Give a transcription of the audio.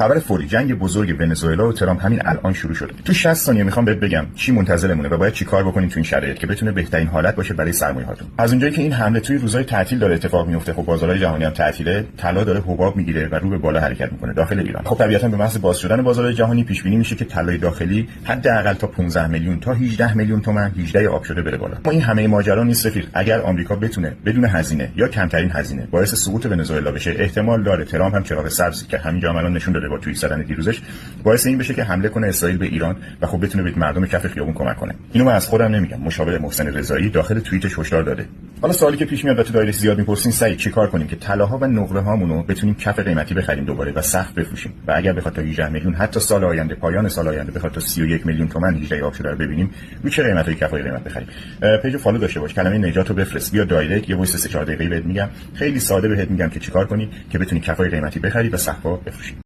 خبر فوری: جنگ بزرگ ونزوئلا و ترامپ همین الان شروع شده. تو 60 ثانیه میخوام بهت بگم چی منتظرمونه و باید چیکار بکنیم تو این شرایط که بتونه بهترین حالت باشه برای سرمایه‌هاتون. از اونجایی که این حمله توی روزهای تعطیل داره اتفاق میفته، خب بازارهای جهانی هم تعطیله، طلا داره حباب میگیره و رو به بالا حرکت میکنه داخل ایران. خب طبیعتاً به محض باز شدن بازارهای جهانی پیش بینی میشه که طلای داخلی حداقل تا 15 میلیون تا 18 میلیون تومان 18 آب شده بره بالا. اما این همه ماجرا نیست رفیق. اگر آمریکا بتونه بدون هزینه یا کمترین هزینه باعث سقوط ونزوئلا بشه، احتمال داره ترامپ هم چراغ سبزی که همینجا الان نشون داده با توییت زدن دیروزش، باعث این بشه که حمله کنه اسرائیل به ایران و خب بتونه به مردم کف خیابون کمک کنه. اینو من از خودم نمیگم، مشاور محسن رضایی داخل توییتش هشدار داده. حالا سوالی که پیش میاد و تو دایرکت زیاد میپرسین، سعی چیکار کنیم که طلاها و نقره هامونو بتونیم کف قیمتی بخریم دوباره و سقف بفروشیم و اگر بخواد تا 18 میلیون حتی سال آینده، پایان سال آینده بخواد تا 31 میلیون تومان 18 آب شده رو ببینیم، رو چه قیمتایی کفای قیمت بخریم. پیج فالو داشته باش، کلمه نجاتو بفرست، بیا دایرکت، یه وایس 3-4 دقیقه‌ای بهت میگم، خیلی ساده بهت میگم که چیکار کنی که بتونی کفای قیمتی بخری و سقفا بفروشی.